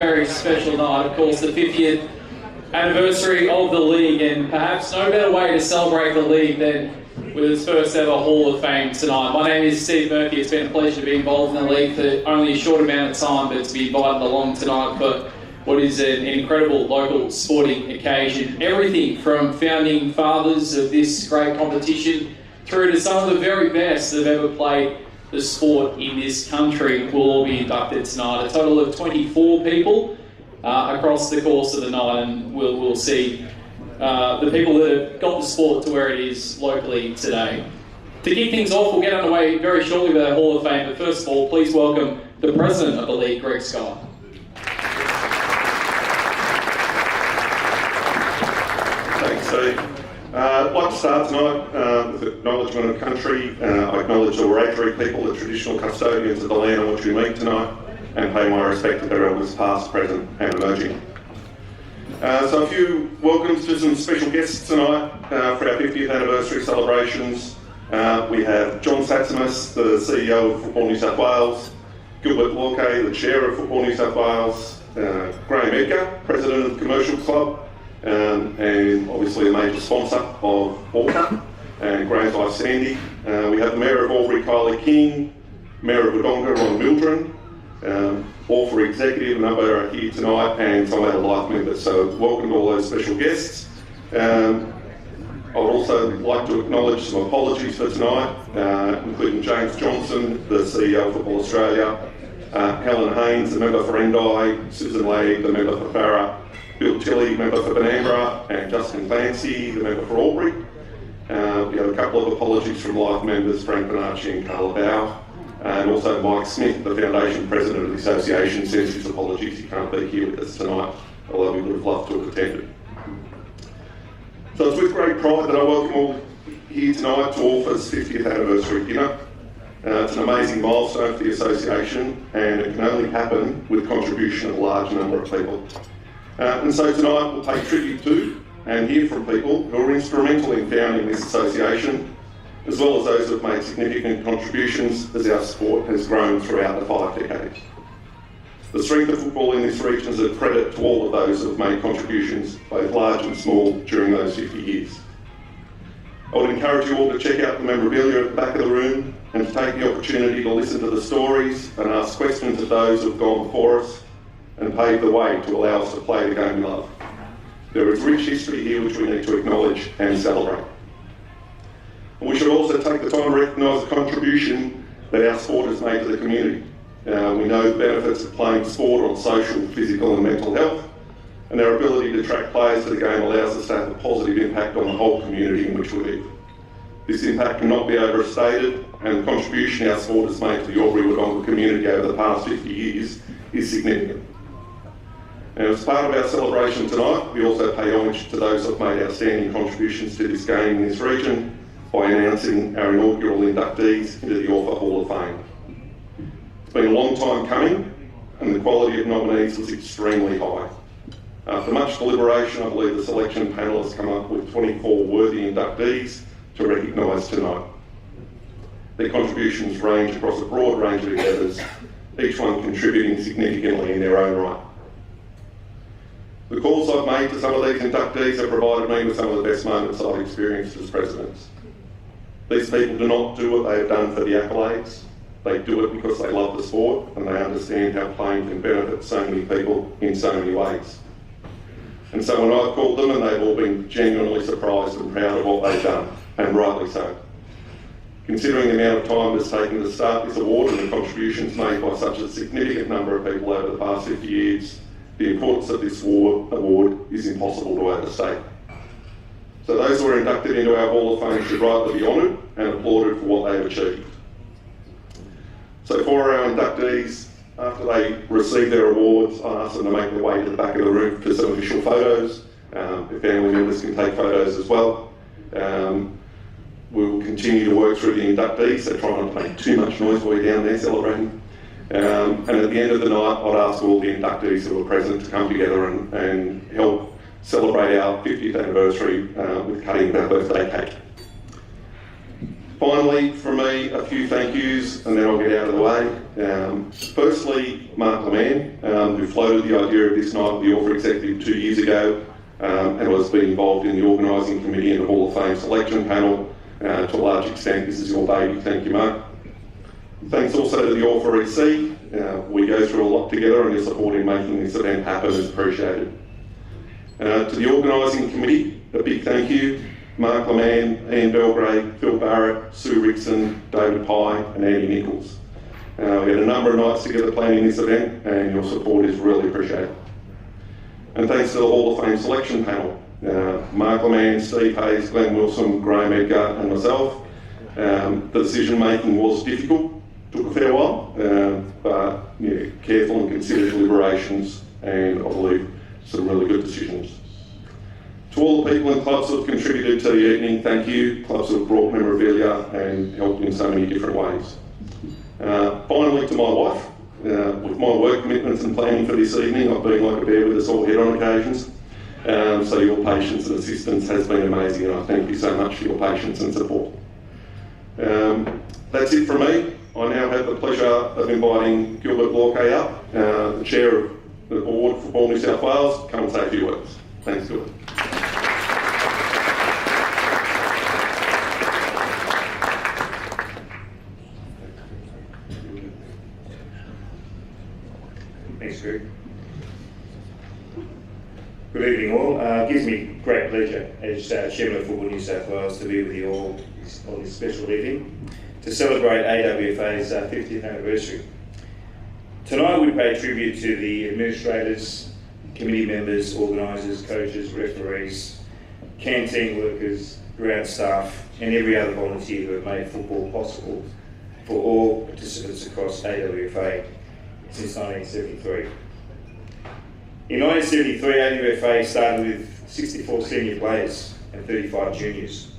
Very special night, of course, the 50th anniversary of the league, and perhaps no better way to celebrate the league than with its first ever Hall of Fame tonight. My name is Steve Murphy. It's been a pleasure to be involved in the league for only a short amount of time, but to be invited along tonight for what is an incredible local sporting occasion. Everything from founding fathers of this great competition through to some of the very best that have ever played the sport in this country will all be inducted tonight. A total of 24 people across the course of the night, and we'll see the people that have got the sport to where it is locally today. To kick things off, we'll get underway very shortly with our Hall of Fame, but first of all, please welcome the President of the League, Greg Scott. Thanks, Steve. I'd like to start tonight with acknowledgement of country. I acknowledge the Wiradjuri people, the traditional custodians of the land on which we meet tonight, and pay my respect to their elders past, present and emerging. So a few welcomes to some special guests tonight for our 50th anniversary celebrations. We have John Satsimas, the CEO of Football New South Wales, Gilbert Lorque, the Chair of Football New South Wales, Graham Edgar, President of the Commercial Club, and obviously a major sponsor of AWFA, and Graham's wife Sandy. We have the Mayor of Albury, Kylie King, Mayor of Wodonga, Ron Mildren, AWFA Executive, a number are here tonight, and some of our life members, so welcome to all those special guests. I would also like to acknowledge some apologies for tonight, including James Johnson, the CEO of Football Australia, Helen Haynes, the member for Endai, Susan Lay, the member for Farah, Bill Tilley, member for Benambra, and Justin Clancy, the member for Albury. We have a couple of apologies from life members, Frank Bonacci and Carla Bow, and also Mike Smith, the Foundation President of the Association, sends his apologies. He can't be here with us tonight, although we would have loved to have attended. So it's with great pride that I welcome all here tonight to AWFA's 50th anniversary dinner. It's an amazing milestone for the association, and it can only happen with contribution of a large number of people. And so tonight we'll pay tribute to and hear from people who are instrumental in founding this association, as well as those who have made significant contributions as our sport has grown throughout the 5 decades. The strength of football in this region is a credit to all of those who have made contributions, both large and small, during those 50 years. I would encourage you all to check out the memorabilia at the back of the room and to take the opportunity to listen to the stories and ask questions of those who have gone before us and pave the way to allow us to play the game we love. There is rich history here which we need to acknowledge and celebrate. And we should also take the time to recognise the contribution that our sport has made to the community. We know the benefits of playing sport on social, physical and mental health, and our ability to attract players to the game allows us to have a positive impact on the whole community in which we live. This impact cannot be overstated, and the contribution our sport has made to the Albury-Wodonga community over the past 50 years is significant. And as part of our celebration tonight, we also pay homage to those who have made outstanding contributions to this game in this region by announcing our inaugural inductees into the AWFA Hall of Fame. It's been a long time coming, and the quality of nominees was extremely high. After much deliberation, I believe the selection panel has come up with 24 worthy inductees to recognise tonight. Their contributions range across a broad range of endeavours, each one contributing significantly in their own right. The calls I've made to some of these inductees have provided me with some of the best moments I've experienced as presidents. These people do not do what they have done for the accolades. They do it because they love the sport and they understand how playing can benefit so many people in so many ways. And so when I've called them, and they've all been genuinely surprised and proud of what they've done, and rightly so. Considering the amount of time it's taken to start this award and the contributions made by such a significant number of people over the past 50 years, the importance of this award is impossible to overstate. So those who are inducted into our Hall of Fame should rightly be honoured and applauded for what they've achieved. So for our inductees, after they receive their awards, I ask them to make their way to the back of the room for some official photos. Their family members can take photos as well. We'll continue to work through the inductees, so try not to make too much noise while you're down there celebrating. And at the end of the night, I'd ask all the inductees who are present to come together and help celebrate our 50th anniversary with cutting our birthday cake. Finally, from me, a few thank yous, and then I'll get out of the way. Firstly, Mark Leman, who floated the idea of this night with the AWFA executive 2 years ago, and has been involved in the organising committee and the Hall of Fame selection panel. To a large extent, this is your baby. Thank you, Mark. Thanks also to the AWFA EC. We go through a lot together, and your support in making this event happen is appreciated. To the organising committee, a big thank you. Mark Leman, Ian Belgrade, Phil Barrett, Sue Rickson, David Pye and Andy Nichols. We had a number of nights together planning this event, and your support is really appreciated. And thanks to the Hall of Fame selection panel, Mark Leman, Steve Hayes, Glenn Wilson, Graham Edgar and myself. The decision making was difficult, took a fair while, but careful and considered deliberations, and I believe some really good decisions. To all the people and clubs that have contributed to the evening, thank you. Clubs that have brought memorabilia and helped in so many different ways. Finally, to my wife, with my work commitments and planning for this evening, I've been like a bear with a sore head on occasions. So your patience and assistance has been amazing, and I thank you so much for your patience and support. That's it from me. I now have the pleasure of inviting Gilbert Lorque up, the Chair of the Board for Football New South Wales, to come and say a few words. Thanks, Gilbert. Thanks, Greg. Good evening all. It gives me great pleasure as Chairman of Football New South Wales to be with you all on this special evening to celebrate AWFA's 50th anniversary. Tonight we pay tribute to the administrators, committee members, organisers, coaches, referees, canteen workers, ground staff and every other volunteer who have made football possible for all participants across AWFA since 1973. In 1973, AWFA started with 64 senior players and 35 juniors.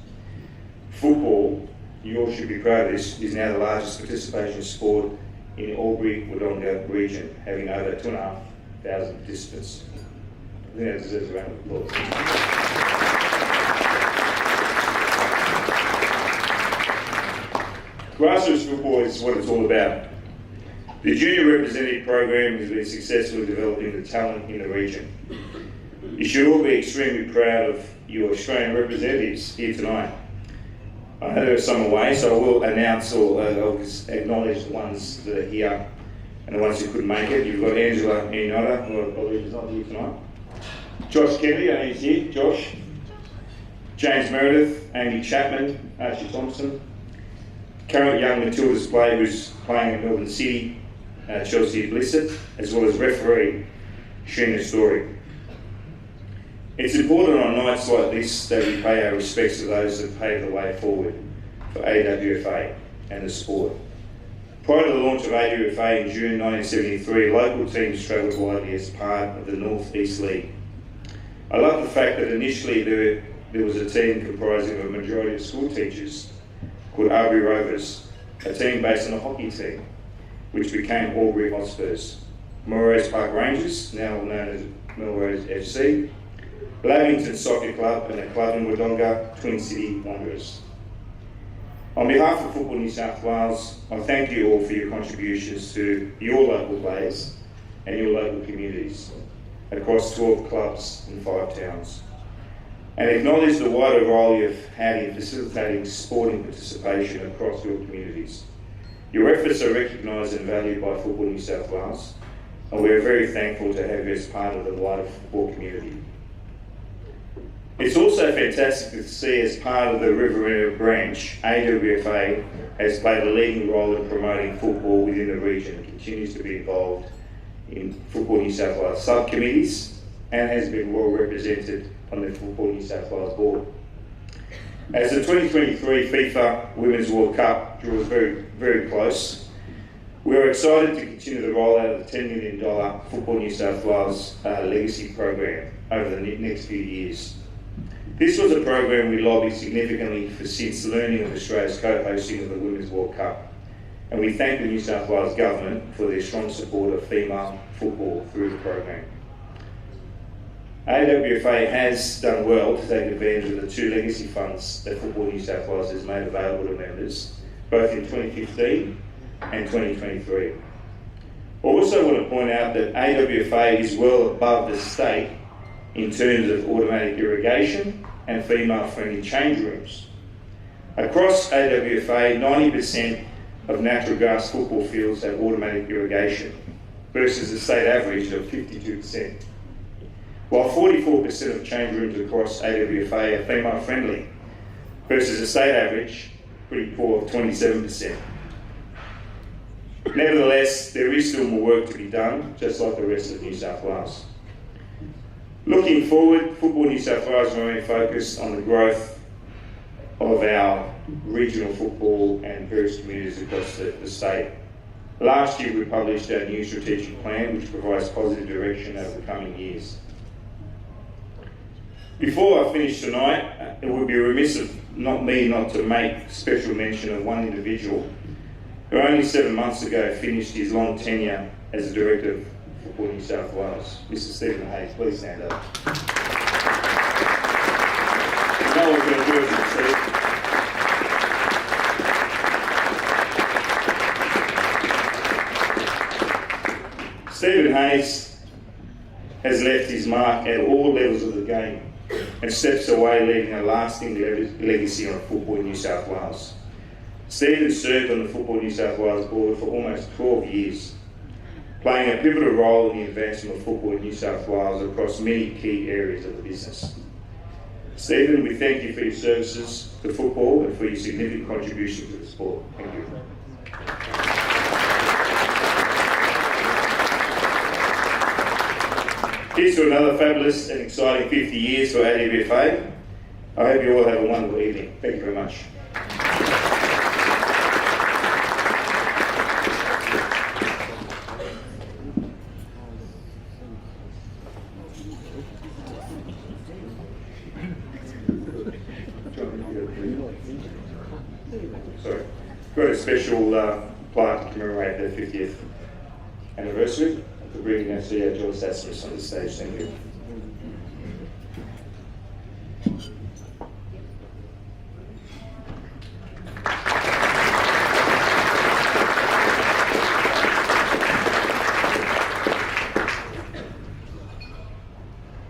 Football, you all should be proud of this, is now the largest participation sport in the Albury-Wodonga region, having over 2,500 participants. I think that deserves a round of applause. Grassroots football is what it's all about. The junior representative program has been successful in developing the talent in the region. You should all be extremely proud of your Australian representatives here tonight. I know there are some away, so I will announce or I'll just acknowledge the ones that are here and the ones who couldn't make it. You've got Angela Enotta, who I believe is not here tonight. Josh Kennedy, I know he's here. Josh. James Meredith, Amy Chapman, Archie Thompson. Current young Matildas player who's playing at Melbourne City, Chelsea Blissett, as well as referee Sheena Story. It's important on nights like this that we pay our respects to those that paved the way forward for AWFA and the sport. Prior to the launch of AWFA in June 1973, local teams travelled widely as part of the North East League. I love the fact that initially there was a team comprising of a majority of school teachers called Albury Rovers, a team based on a hockey team, which became Albury Hotspurs, Melrose Park Rangers, now known as Melrose FC, Lavington Soccer Club and the club in Wodonga, Twin City Wanderers. On behalf of Football New South Wales, I thank you all for your contributions to your local players and your local communities across 12 clubs in 5 towns, and acknowledge the wider role you've had in facilitating sporting participation across your communities. Your efforts are recognised and valued by Football New South Wales, and we are very thankful to have you as part of the wider football community. It's also fantastic to see as part of the Riverina branch, AWFA has played a leading role in promoting football within the region and continues to be involved in Football New South Wales subcommittees and has been well represented on the Football New South Wales board. As the 2023 FIFA Women's World Cup draws very, very close, we are excited to continue the rollout of the $10 million Football New South Wales Legacy Program over the next few years. This was a program we lobbied significantly for since learning of Australia's co-hosting of the Women's World Cup, and we thank the New South Wales Government for their strong support of female football through the program. AWFA has done well to take advantage of the two legacy funds that Football New South Wales has made available to members, both in 2015 and 2023. I also want to point out that AWFA is well above the state in terms of automatic irrigation and female-friendly change rooms. Across AWFA, 90% of natural grass football fields have automatic irrigation versus the state average of 52%. While 44% of change rooms across AWFA are female-friendly versus the state average, pretty poor, of 27%. Nevertheless, there is still more work to be done, just like the rest of New South Wales. Looking forward, Football New South Wales remain focused on the growth of our regional football and various communities across the state. Last year we published our new strategic plan, which provides positive direction over the coming years. Before I finish tonight, it would be remiss of not to make special mention of one individual who only 7 months ago finished his long tenure as a Director of Football New South Wales. Mr. Stephen Hayes, please stand up. You know what we're going to do, Steve. Stephen Hayes has left his mark at all levels of the game and steps away, leaving a lasting legacy on Football New South Wales. Stephen served on the Football New South Wales board for almost 12 years, playing a pivotal role in the advancement of football in New South Wales across many key areas of the business. Stephen, we thank you for your services to football and for your significant contribution to the sport. Thank you. Here's to another fabulous and exciting 50 years for AWFA. I hope you all have a wonderful evening. Thank you very much. Sorry. Got a special plaque to commemorate their 50th anniversary. For bringing our CEO George Satsmas on the stage. Thank you.